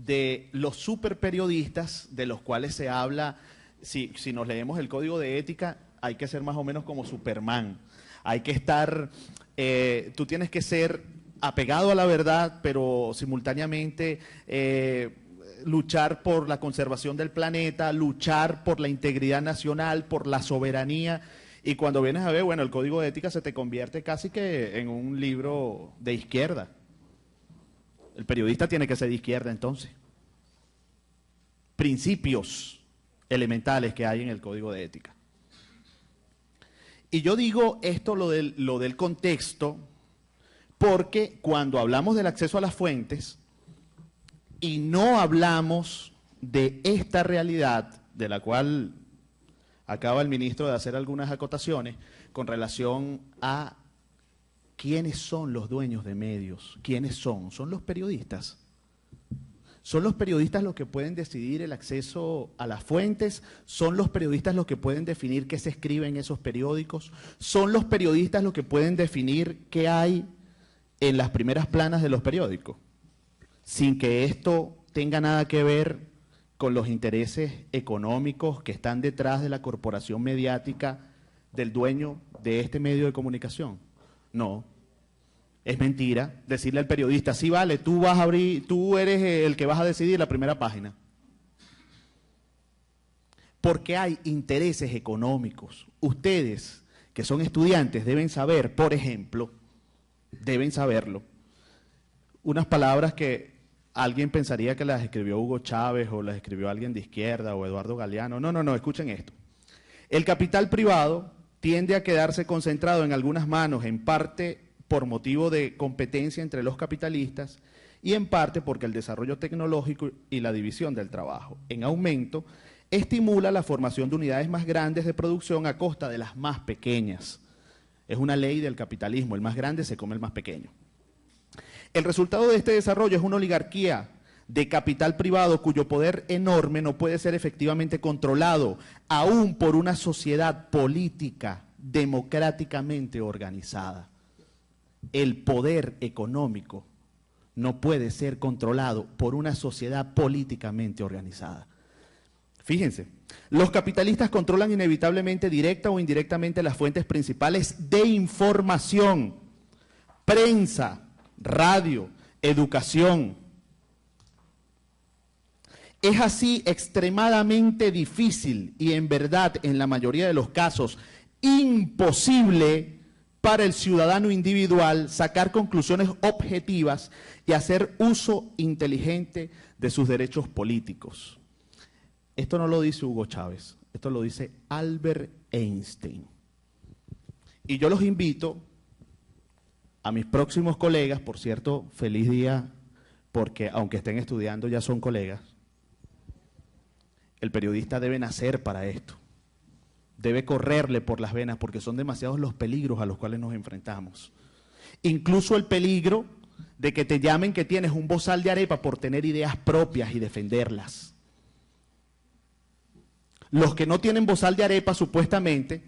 de los superperiodistas de los cuales se habla, si nos leemos el código de ética, hay que ser más o menos como Superman. Hay que estar, tú tienes que ser apegado a la verdad, pero simultáneamente luchar por la conservación del planeta, luchar por la integridad nacional, por la soberanía. Y cuando vienes a ver, bueno, el código de ética se te convierte casi que en un libro de izquierda. El periodista tiene que ser de izquierda entonces. Principios elementales que hay en el código de ética. Y yo digo esto, lo del contexto, porque cuando hablamos del acceso a las fuentes y no hablamos de esta realidad, de la cual acaba el ministro de hacer algunas acotaciones con relación a quiénes son los dueños de medios, quiénes son los periodistas. ¿Son los periodistas los que pueden decidir el acceso a las fuentes? ¿Son los periodistas los que pueden definir qué se escribe en esos periódicos? ¿Son los periodistas los que pueden definir qué hay en las primeras planas de los periódicos? Sin que esto tenga nada que ver con los intereses económicos que están detrás de la corporación mediática del dueño de este medio de comunicación. No. Es mentira decirle al periodista, sí vale, tú vas a abrir, tú eres el que vas a decidir la primera página. Porque hay intereses económicos. Ustedes, que son estudiantes, deben saber, por ejemplo, deben saberlo, unas palabras que alguien pensaría que las escribió Hugo Chávez o las escribió alguien de izquierda o Eduardo Galeano. No, escuchen esto. El capital privado tiende a quedarse concentrado en algunas manos, en parte por motivo de competencia entre los capitalistas y en parte porque el desarrollo tecnológico y la división del trabajo en aumento estimula la formación de unidades más grandes de producción a costa de las más pequeñas. Es una ley del capitalismo, el más grande se come el más pequeño. El resultado de este desarrollo es una oligarquía de capital privado cuyo poder enorme no puede ser efectivamente controlado, aún por una sociedad política democráticamente organizada. El poder económico no puede ser controlado por una sociedad políticamente organizada. Fíjense, los capitalistas controlan inevitablemente directa o indirectamente las fuentes principales de información, prensa, radio, educación. Es así extremadamente difícil y en verdad en la mayoría de los casos imposible para el ciudadano individual sacar conclusiones objetivas y hacer uso inteligente de sus derechos políticos. Esto no lo dice Hugo Chávez, esto lo dice Albert Einstein. Y yo los invito a mis próximos colegas, por cierto, feliz día, porque aunque estén estudiando ya son colegas, el periodista debe nacer para esto. Debe correrle por las venas porque son demasiados los peligros a los cuales nos enfrentamos. Incluso el peligro de que te llamen que tienes un bozal de arepa por tener ideas propias y defenderlas. Los que no tienen bozal de arepa supuestamente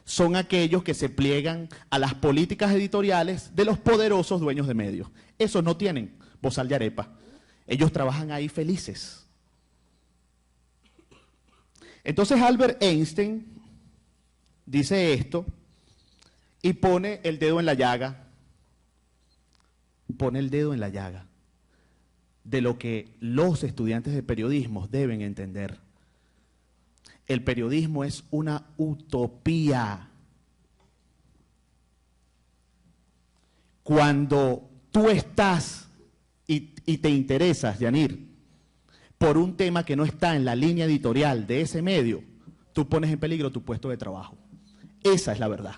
son aquellos que se pliegan a las políticas editoriales de los poderosos dueños de medios. Esos no tienen bozal de arepa. Ellos trabajan ahí felices. Entonces Albert Einstein dice esto y pone el dedo en la llaga, de lo que los estudiantes de periodismo deben entender. El periodismo es una utopía. Cuando tú estás y te interesas, Yanir, por un tema que no está en la línea editorial de ese medio, tú pones en peligro tu puesto de trabajo. Esa es la verdad.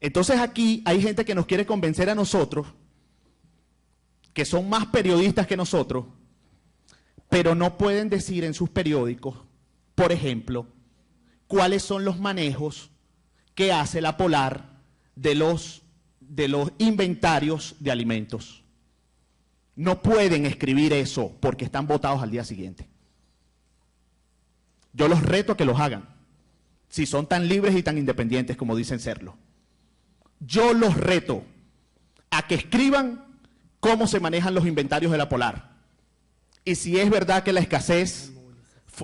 Entonces aquí hay gente que nos quiere convencer a nosotros, que son más periodistas que nosotros, pero no pueden decir en sus periódicos, por ejemplo, cuáles son los manejos que hace la Polar de los inventarios de alimentos. No pueden escribir eso porque están votados al día siguiente. Yo los reto a que los hagan, si son tan libres y tan independientes como dicen serlo. Yo los reto a que escriban cómo se manejan los inventarios de la Polar. Y si es verdad que la escasez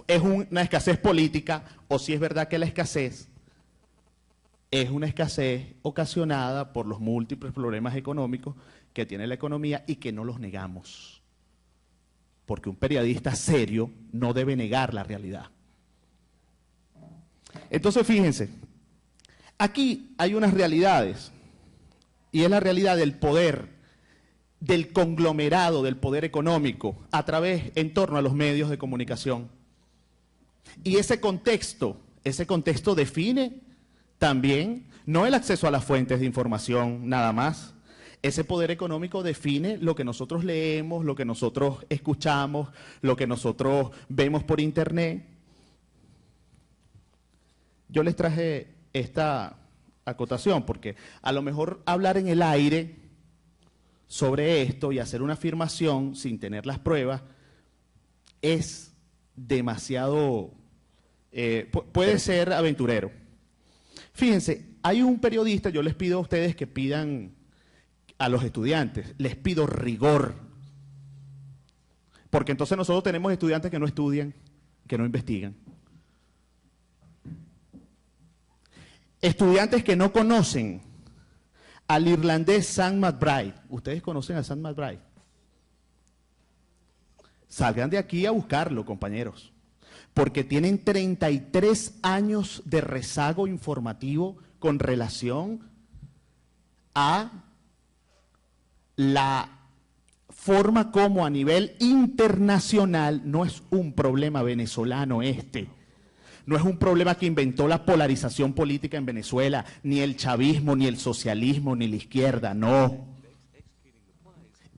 es una escasez política, o si es verdad que la escasez es una escasez ocasionada por los múltiples problemas económicos que tiene la economía y que no los negamos. Porque un periodista serio no debe negar la realidad. Entonces, fíjense, aquí hay unas realidades, y es la realidad del poder, del conglomerado del poder económico a través, en torno a los medios de comunicación. Y ese contexto define también, no el acceso a las fuentes de información nada más. Ese poder económico define lo que nosotros leemos, lo que nosotros escuchamos, lo que nosotros vemos por internet. Yo les traje esta acotación porque a lo mejor hablar en el aire sobre esto y hacer una afirmación sin tener las pruebas es demasiado, puede ser aventurero. Fíjense, hay un periodista, yo les pido a ustedes que pidan a los estudiantes, les pido rigor, porque entonces nosotros tenemos estudiantes que no estudian, que no investigan. Estudiantes que no conocen al irlandés Sam McBride. ¿Ustedes conocen a Sam McBride? Salgan de aquí a buscarlo, compañeros, porque tienen 33 años de rezago informativo con relación a la forma como a nivel internacional, no es un problema venezolano este, no es un problema que inventó la polarización política en Venezuela, ni el chavismo, ni el socialismo, ni la izquierda, no.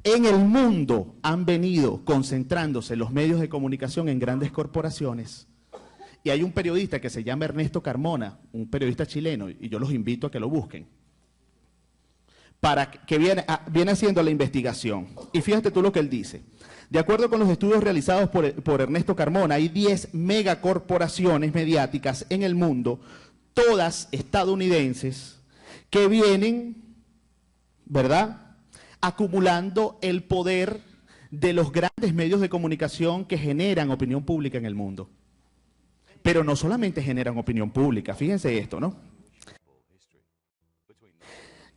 En el mundo han venido concentrándose los medios de comunicación en grandes corporaciones. Y hay un periodista que se llama Ernesto Carmona, un periodista chileno, y yo los invito a que lo busquen, que viene haciendo la investigación. Y fíjate tú lo que él dice. De acuerdo con los estudios realizados por Ernesto Carmona, hay 10 megacorporaciones mediáticas en el mundo, todas estadounidenses, que vienen, ¿verdad?, acumulando el poder de los grandes medios de comunicación que generan opinión pública en el mundo. Pero no solamente generan opinión pública, fíjense esto, ¿no?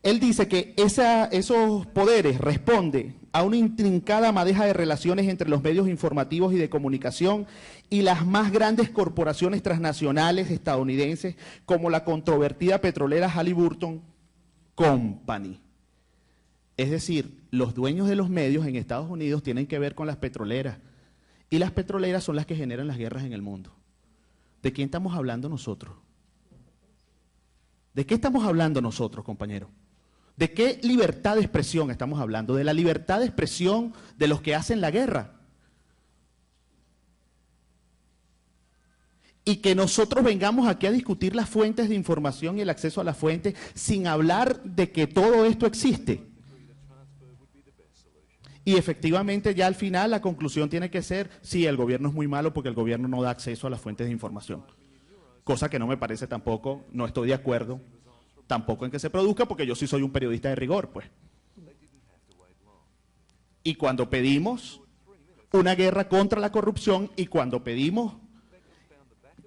Él dice que esos poderes responden a una intrincada madeja de relaciones entre los medios informativos y de comunicación y las más grandes corporaciones transnacionales estadounidenses, como la controvertida petrolera Halliburton Company. Es decir, los dueños de los medios en Estados Unidos tienen que ver con las petroleras, y las petroleras son las que generan las guerras en el mundo. ¿De quién estamos hablando nosotros? ¿De qué estamos hablando nosotros, compañeros? ¿De qué libertad de expresión estamos hablando? De la libertad de expresión de los que hacen la guerra. Y que nosotros vengamos aquí a discutir las fuentes de información y el acceso a las fuentes sin hablar de que todo esto existe. Y efectivamente ya al final la conclusión tiene que ser, sí, el gobierno es muy malo porque el gobierno no da acceso a las fuentes de información. Cosa que no me parece tampoco, no estoy de acuerdo tampoco en que se produzca, porque yo sí soy un periodista de rigor, pues. Y cuando pedimos una guerra contra la corrupción y cuando pedimos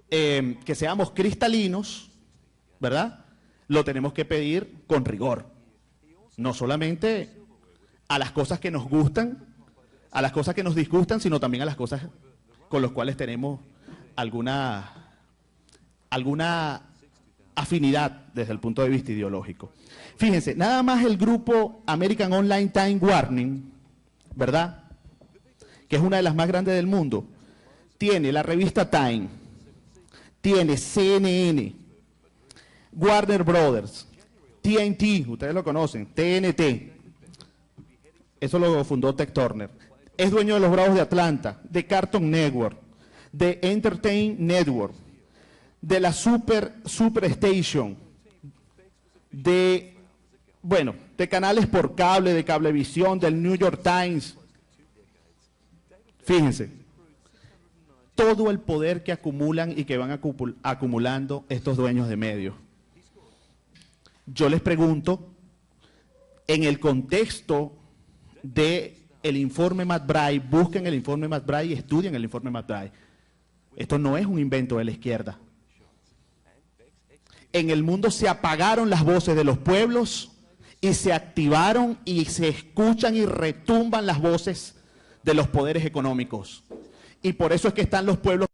que seamos cristalinos, ¿verdad?, lo tenemos que pedir con rigor. No solamente a las cosas que nos gustan, a las cosas que nos disgustan, sino también a las cosas con las cuales tenemos alguna afinidad desde el punto de vista ideológico. Fíjense, nada más el grupo American Online Time Warning, ¿verdad?, que es una de las más grandes del mundo, tiene la revista Time, tiene CNN, Warner Brothers, TNT, ustedes lo conocen, TNT, eso lo fundó Ted Turner, es dueño de los Bravos de Atlanta, de Cartoon Network, de Entertain Network, de la Superstation, de canales por cable, de Cablevisión, del New York Times. Fíjense, todo el poder que acumulan y que van acumulando estos dueños de medios. Yo les pregunto, en el contexto del informe McBride, busquen el informe McBride y estudien el informe McBride. Esto no es un invento de la izquierda. En el mundo se apagaron las voces de los pueblos y se activaron y se escuchan y retumban las voces de los poderes económicos. Y por eso es que están los pueblos